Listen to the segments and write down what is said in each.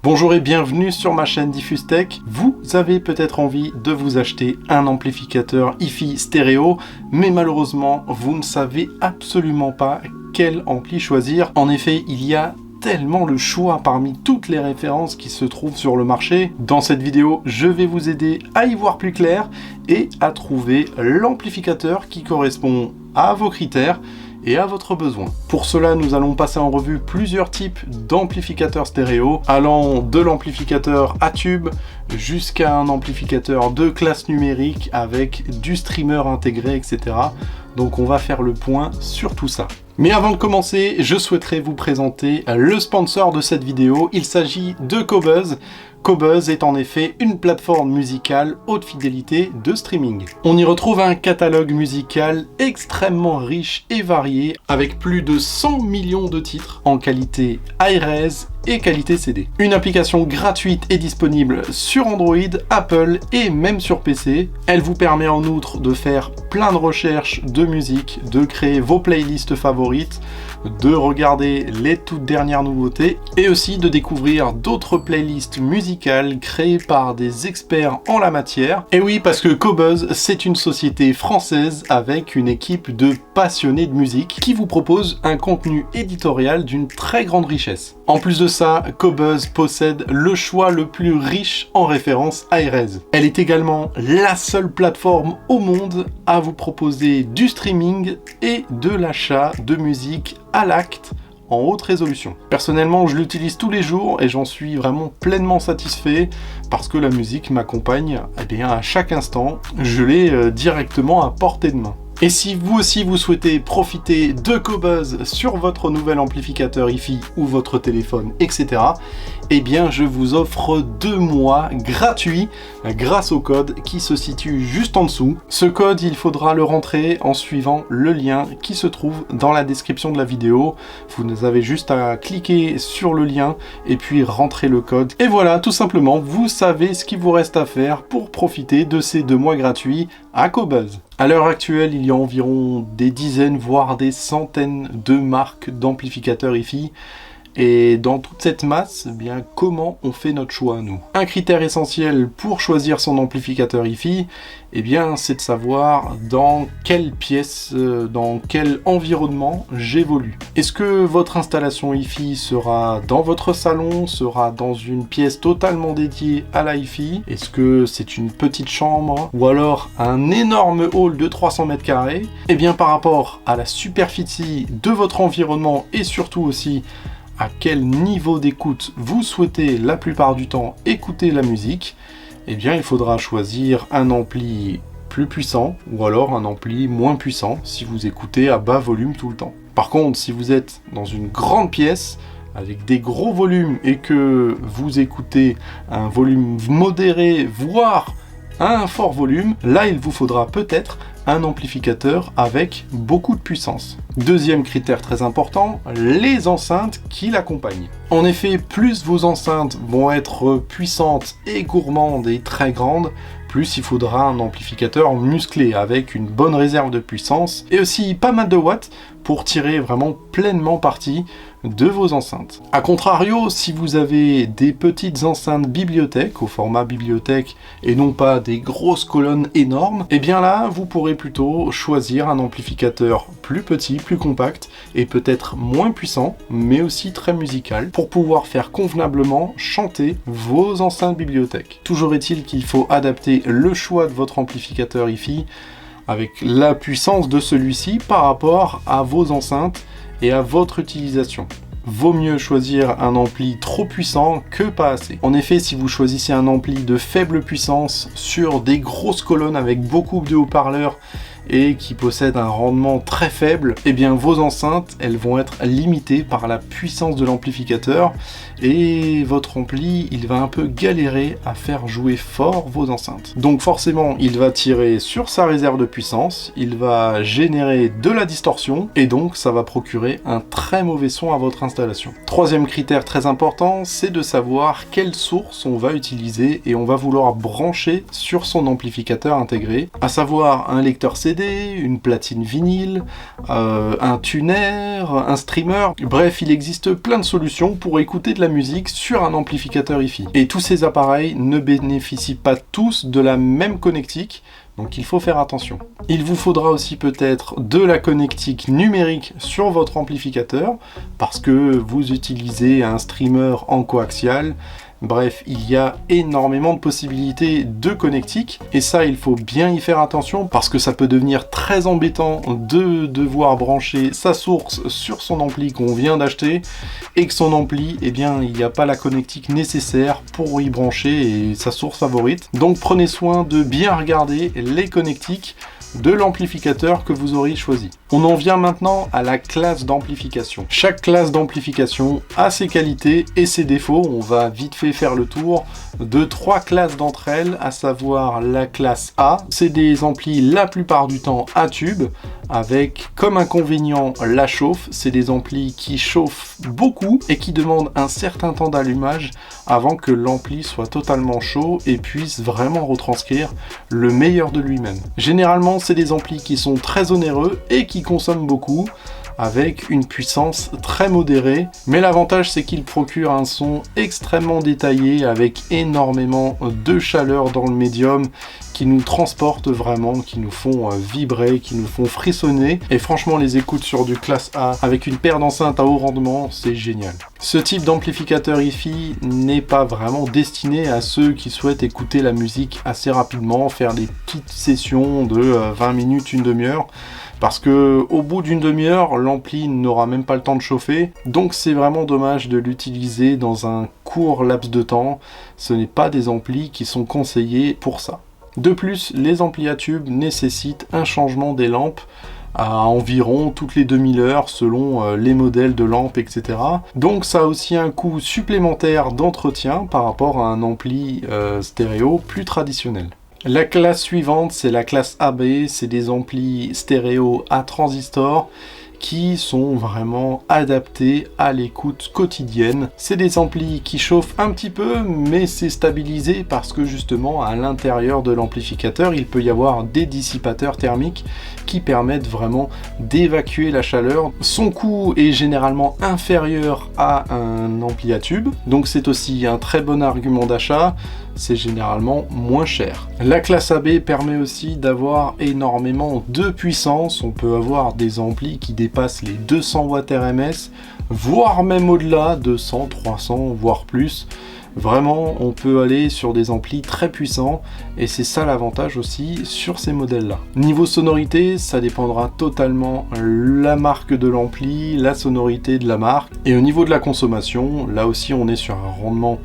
Bonjour et bienvenue sur ma chaîne DiffuseTech. Vous avez peut-être envie de vous acheter un amplificateur hi-fi stéréo, mais malheureusement, vous ne savez absolument pas quel ampli choisir. En effet, il y a tellement le choix parmi toutes les références qui se trouvent sur le marché. Dans cette vidéo, je vais vous aider à y voir plus clair et à trouver l'amplificateur qui correspond à vos critères et à votre besoin. Pour cela, nous allons passer en revue plusieurs types d'amplificateurs stéréo, allant de l'amplificateur à tube jusqu'à un amplificateur de classe numérique avec du streamer intégré, etc. Donc on va faire le point sur tout ça. Mais avant de commencer, je souhaiterais vous présenter le sponsor de cette vidéo. Il s'agit de Qobuz. Qobuz est en effet une plateforme musicale haute fidélité de streaming. On y retrouve un catalogue musical extrêmement riche et varié, avec plus de 100 millions de titres en qualité hi-res et qualité CD. Une application gratuite est disponible sur Android, Apple et même sur PC. Elle vous permet en outre de faire plein de recherches de musique, de créer vos playlists favorites, de regarder les toutes dernières nouveautés et aussi de découvrir d'autres playlists musicales créées par des experts en la matière. Et oui, parce que Qobuz, c'est une société française avec une équipe de passionnés de musique qui vous propose un contenu éditorial d'une très grande richesse. En plus de ça, Qobuz possède le choix le plus riche en références hi-res. Elle est également la seule plateforme au monde à vous proposer du streaming et de l'achat de musique à l'acte en haute résolution. Personnellement, je l'utilise tous les jours et j'en suis vraiment pleinement satisfait parce que la musique m'accompagne à chaque instant. Je l'ai directement à portée de main. Et si vous aussi vous souhaitez profiter de Qobuz sur votre nouvel amplificateur hi-fi ou votre téléphone, etc., eh bien je vous offre 2 mois gratuits grâce au code qui se situe juste en dessous. Ce code, il faudra le rentrer en suivant le lien qui se trouve dans la description de la vidéo. Vous avez juste à cliquer sur le lien et puis rentrer le code. Et voilà, tout simplement, vous savez ce qu'il vous reste à faire pour profiter de ces 2 mois gratuits à Qobuz. À l'heure actuelle, il y a environ des dizaines, voire des centaines de marques d'amplificateurs hi-fi. Et dans toute cette masse, comment on fait notre choix, nous? Un critère essentiel pour choisir son amplificateur hi-fi, c'est de savoir dans quelle pièce, dans quel environnement j'évolue. Est-ce que votre installation hi-fi sera dans votre salon, sera dans une pièce totalement dédiée à la hi-fi? Est-ce que c'est une petite chambre ou alors un énorme hall de 300 mètres carrés? Par rapport à la superficie de votre environnement et surtout aussi à quel niveau d'écoute vous souhaitez la plupart du temps écouter la musique, il faudra choisir un ampli plus puissant ou alors un ampli moins puissant si vous écoutez à bas volume tout le temps. Par contre, si vous êtes dans une grande pièce avec des gros volumes et que vous écoutez un volume modéré, voire un fort volume, là il vous faudra peut-être un amplificateur avec beaucoup de puissance. Deuxième critère très important, les enceintes qui l'accompagnent. En effet, plus vos enceintes vont être puissantes et gourmandes et très grandes, plus il faudra un amplificateur musclé avec une bonne réserve de puissance et aussi pas mal de watts pour tirer vraiment pleinement parti de vos enceintes. A contrario, si vous avez des petites enceintes bibliothèque au format bibliothèque et non pas des grosses colonnes énormes, là vous pourrez plutôt choisir un amplificateur plus petit, plus compact et peut-être moins puissant, mais aussi très musical pour pouvoir faire convenablement chanter vos enceintes bibliothèque. Toujours est-il qu'il faut adapter le choix de votre amplificateur hi-fi avec la puissance de celui-ci par rapport à vos enceintes et à votre utilisation. Vaut mieux choisir un ampli trop puissant que pas assez. En effet, si vous choisissez un ampli de faible puissance sur des grosses colonnes avec beaucoup de haut-parleurs et qui possède un rendement très faible, vos enceintes, elles vont être limitées par la puissance de l'amplificateur et votre ampli, il va un peu galérer à faire jouer fort vos enceintes. Donc forcément, il va tirer sur sa réserve de puissance, il va générer de la distorsion et donc ça va procurer un très mauvais son à votre installation. Troisième critère très important, c'est de savoir quelle source on va utiliser et on va vouloir brancher sur son amplificateur intégré, à savoir un lecteur CD, CD, une platine vinyle, un tuner, un streamer. Bref, il existe plein de solutions pour écouter de la musique sur un amplificateur hi-fi. Et tous ces appareils ne bénéficient pas tous de la même connectique, donc il faut faire attention. Il vous faudra aussi peut-être de la connectique numérique sur votre amplificateur, parce que vous utilisez un streamer en coaxial. Bref, il y a énormément de possibilités de connectique, et ça, il faut bien y faire attention, parce que ça peut devenir très embêtant de devoir brancher sa source sur son ampli qu'on vient d'acheter, et que son ampli, eh bien, il n'y a pas la connectique nécessaire pour y brancher sa source favorite. Donc prenez soin de bien regarder les connectiques de l'amplificateur que vous aurez choisi. On en vient maintenant à la classe d'amplification. Chaque classe d'amplification a ses qualités et ses défauts. On va vite fait faire le tour de 3 classes d'entre elles, à savoir la classe A. C'est des amplis la plupart du temps à tube, avec comme inconvénient la chauffe. C'est des amplis qui chauffent beaucoup et qui demandent un certain temps d'allumage avant que l'ampli soit totalement chaud et puisse vraiment retranscrire le meilleur de lui-même. Généralement, c'est des amplis qui sont très onéreux et qui consomment beaucoup, avec une puissance très modérée, mais l'avantage c'est qu'ils procurent un son extrêmement détaillé avec énormément de chaleur dans le médium qui nous transportent vraiment, qui nous font vibrer, qui nous font frissonner, et franchement les écoutes sur du classe A avec une paire d'enceintes à haut rendement, c'est génial. Ce type d'amplificateur hi-fi n'est pas vraiment destiné à ceux qui souhaitent écouter la musique assez rapidement, faire des petites sessions de 20 minutes, une demi-heure, parce que au bout d'une demi-heure, l'ampli n'aura même pas le temps de chauffer, donc c'est vraiment dommage de l'utiliser dans un court laps de temps. Ce n'est pas des amplis qui sont conseillés pour ça. De plus, les amplis à tube nécessitent un changement des lampes à environ toutes les 2000 heures selon les modèles de lampes, etc. Donc ça a aussi un coût supplémentaire d'entretien par rapport à un ampli stéréo plus traditionnel. La classe suivante, c'est la classe AB, c'est des amplis stéréo à transistor qui sont vraiment adaptés à l'écoute quotidienne. C'est des amplis qui chauffent un petit peu, mais c'est stabilisé parce que justement à l'intérieur de l'amplificateur, il peut y avoir des dissipateurs thermiques qui permettent vraiment d'évacuer la chaleur. Son coût est généralement inférieur à un ampli à tube, donc c'est aussi un très bon argument d'achat. C'est généralement moins cher. La classe AB permet aussi d'avoir énormément de puissance. On peut avoir des amplis qui dépassent les 200 watts RMS, voire même au-delà, 200, 300, voire plus. Vraiment, on peut aller sur des amplis très puissants, et c'est ça l'avantage aussi sur ces modèles-là. Niveau sonorité, ça dépendra totalement la marque de l'ampli, la sonorité de la marque. Et au niveau de la consommation, là aussi on est sur un rendement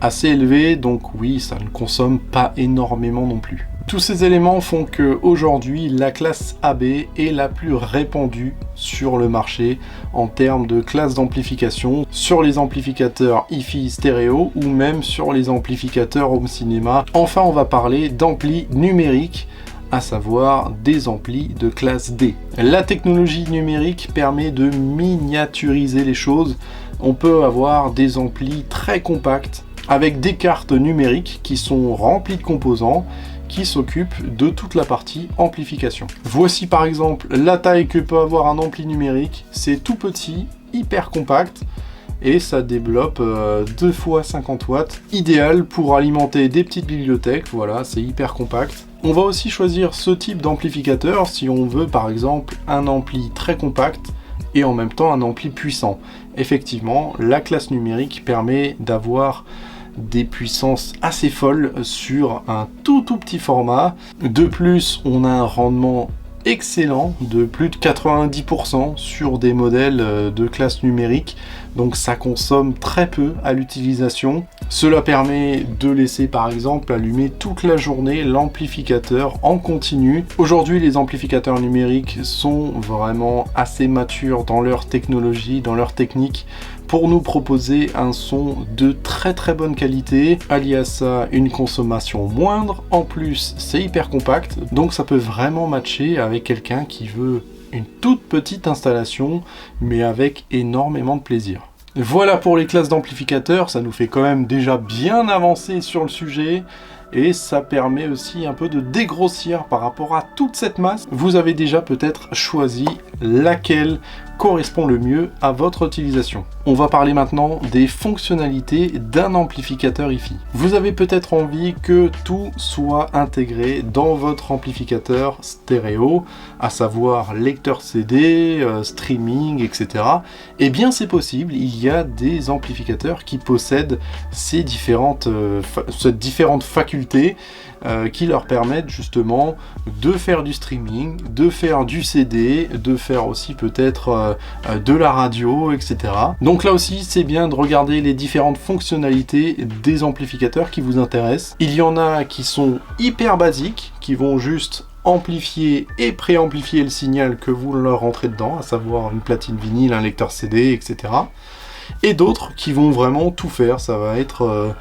assez élevé, donc oui, ça ne consomme pas énormément non plus. Tous ces éléments font que aujourd'hui la classe AB est la plus répandue sur le marché en termes de classe d'amplification, sur les amplificateurs hi-fi stéréo ou même sur les amplificateurs home cinéma. Enfin, on va parler d'amplis numériques, à savoir des amplis de classe D. La technologie numérique permet de miniaturiser les choses. On peut avoir des amplis très compacts avec des cartes numériques qui sont remplies de composants qui s'occupent de toute la partie amplification. Voici par exemple la taille que peut avoir un ampli numérique. C'est tout petit, hyper compact, et ça développe 2 fois 50 watts, idéal pour alimenter des petites bibliothèques. Voilà, c'est hyper compact. On va aussi choisir ce type d'amplificateur si on veut par exemple un ampli très compact et en même temps un ampli puissant. Effectivement, la classe numérique permet d'avoir des puissances assez folles sur un tout petit format. De plus, on a un rendement excellent de plus de 90% sur des modèles de classe numérique, donc ça consomme très peu à l'utilisation. Cela permet de laisser par exemple allumer toute la journée l'amplificateur en continu. Aujourd'hui, les amplificateurs numériques sont vraiment assez matures dans leur technologie, dans leur technique, pour nous proposer un son de très bonne qualité, allié à ça une consommation moindre. En plus, c'est hyper compact, donc ça peut vraiment matcher avec quelqu'un qui veut une toute petite installation, mais avec énormément de plaisir. Voilà pour les classes d'amplificateurs, ça nous fait quand même déjà bien avancer sur le sujet. et ça permet aussi un peu de dégrossir par rapport à toute cette masse. Vous avez déjà peut-être choisi laquelle correspond le mieux à votre utilisation. On va parler maintenant des fonctionnalités d'un amplificateur hi-fi. Vous avez peut-être envie que tout soit intégré dans votre amplificateur stéréo, à savoir lecteur CD, streaming, etc. Eh bien c'est possible, il y a des amplificateurs qui possèdent ces différentes facultés qui leur permettent justement de faire du streaming, de faire du CD, de faire aussi peut-être de la radio, etc. Donc là aussi, c'est bien de regarder les différentes fonctionnalités des amplificateurs qui vous intéressent. Il y en a qui sont hyper basiques, qui vont juste amplifier et préamplifier le signal que vous leur rentrez dedans, à savoir une platine vinyle, un lecteur CD, etc. Et d'autres qui vont vraiment tout faire, ça va être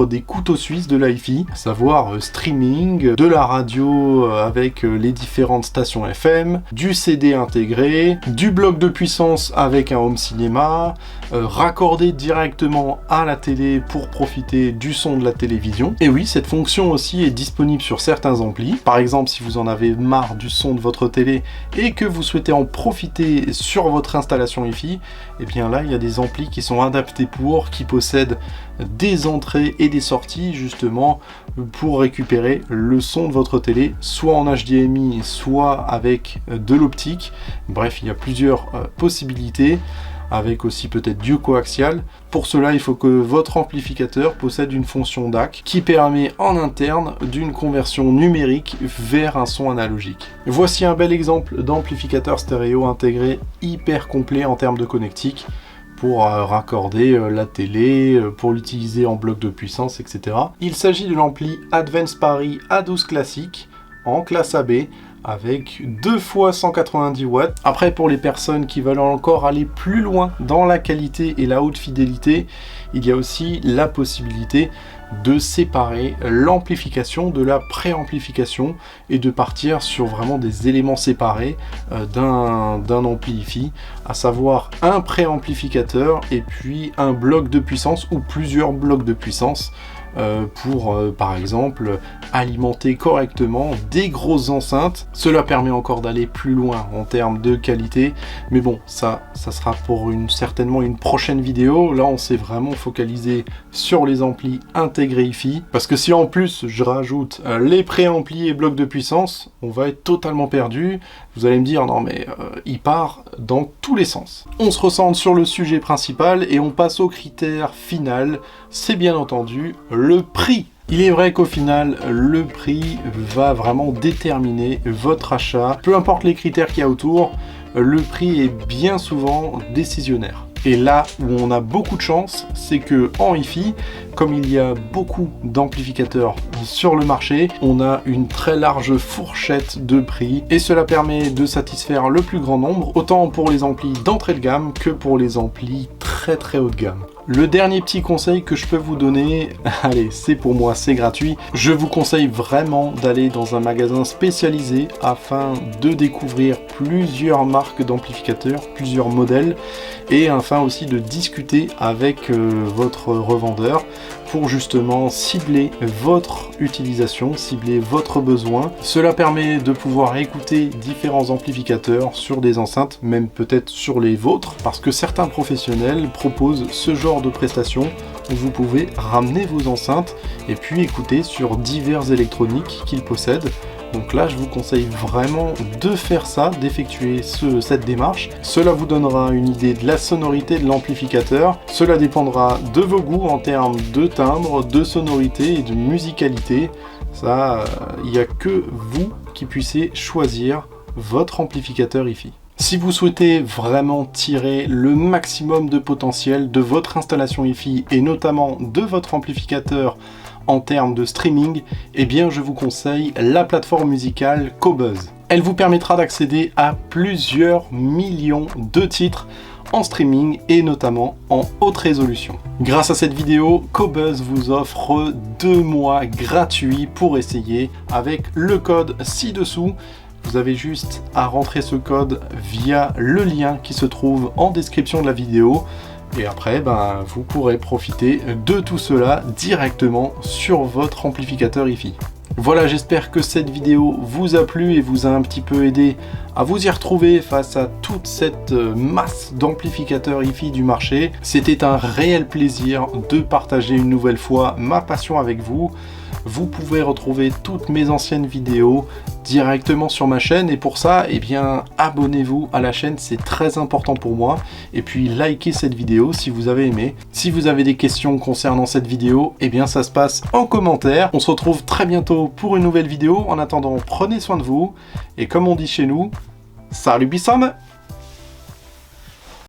des couteaux suisses de l'hi-fi, à savoir streaming, de la radio avec les différentes stations FM, du CD intégré, du bloc de puissance avec un home cinéma, raccordé directement à la télé pour profiter du son de la télévision. Et oui, cette fonction aussi est disponible sur certains amplis. Par exemple, si vous en avez marre du son de votre télé et que vous souhaitez en profiter sur votre installation hi-fi, et bien là, il y a des amplis qui sont adaptés pour, qui possèdent des entrées et des sorties justement pour récupérer le son de votre télé, soit en HDMI, soit avec de l'optique. Bref, il y a plusieurs possibilités, avec aussi peut-être du coaxial. Pour cela, il faut que votre amplificateur possède une fonction DAC qui permet en interne d'une conversion numérique vers un son analogique. Voici un bel exemple d'amplificateur stéréo intégré hyper complet en termes de connectique, pour raccorder la télé, pour l'utiliser en bloc de puissance, etc. Il s'agit de l'ampli Advance Paris A12 classique en classe AB avec 2 fois 190 watts. Après, pour les personnes qui veulent encore aller plus loin dans la qualité et la haute fidélité, il y a aussi la possibilité de séparer l'amplification de la préamplification et de partir sur vraiment des éléments séparés d'un ampli hi-fi, à savoir un préamplificateur et puis un bloc de puissance ou plusieurs blocs de puissance pour par exemple alimenter correctement des grosses enceintes. Cela permet encore d'aller plus loin en termes de qualité, mais bon, ça sera pour certainement une prochaine vidéo. Là, on s'est vraiment focalisé sur les amplis intégrés hi-fi, parce que si en plus je rajoute les préamplis et blocs de puissance, on va être totalement perdu. Vous allez me dire, non mais il part dans tous les sens. On se recentre sur le sujet principal et on passe au critère final, c'est bien entendu le prix. Il est vrai qu'au final, le prix va vraiment déterminer votre achat. Peu importe les critères qu'il y a autour, le prix est bien souvent décisionnaire. Et là où on a beaucoup de chance, c'est que en hi-fi, comme il y a beaucoup d'amplificateurs sur le marché, on a une très large fourchette de prix et cela permet de satisfaire le plus grand nombre, autant pour les amplis d'entrée de gamme que pour les amplis très haut de gamme. Le dernier petit conseil que je peux vous donner, allez, c'est pour moi, c'est gratuit. Je vous conseille vraiment d'aller dans un magasin spécialisé afin de découvrir plusieurs marques d'amplificateurs, plusieurs modèles, et afin aussi de discuter avec votre revendeur pour justement cibler votre utilisation, cibler votre besoin. Cela permet de pouvoir écouter différents amplificateurs sur des enceintes, même peut-être sur les vôtres, parce que certains professionnels proposent ce genre de prestations où vous pouvez ramener vos enceintes et puis écouter sur divers électroniques qu'ils possèdent. Donc là, je vous conseille vraiment de faire ça, d'effectuer cette démarche. Cela vous donnera une idée de la sonorité de l'amplificateur. Cela dépendra de vos goûts en termes de timbre, de sonorité et de musicalité. Ça, il n'y a que vous qui puissiez choisir votre amplificateur hi-fi. Si vous souhaitez vraiment tirer le maximum de potentiel de votre installation hi-fi et notamment de votre amplificateur en termes de streaming, eh bien je vous conseille la plateforme musicale Qobuz. Elle vous permettra d'accéder à plusieurs millions de titres en streaming et notamment en haute résolution. Grâce à cette vidéo, Qobuz vous offre 2 mois gratuits pour essayer avec le code ci-dessous. Vous avez juste à rentrer ce code via le lien qui se trouve en description de la vidéo. Et après, vous pourrez profiter de tout cela directement sur votre amplificateur hi-fi. Voilà, j'espère que cette vidéo vous a plu et vous a un petit peu aidé à vous y retrouver face à toute cette masse d'amplificateurs hi-fi du marché. C'était un réel plaisir de partager une nouvelle fois ma passion avec vous. Vous pouvez retrouver toutes mes anciennes vidéos directement sur ma chaîne et pour ça, abonnez-vous à la chaîne, c'est très important pour moi. Et puis likez cette vidéo si vous avez aimé. Si vous avez des questions concernant cette vidéo, ça se passe en commentaire. On se retrouve très bientôt pour une nouvelle vidéo. En attendant, prenez soin de vous et comme on dit chez nous, salut Bissam!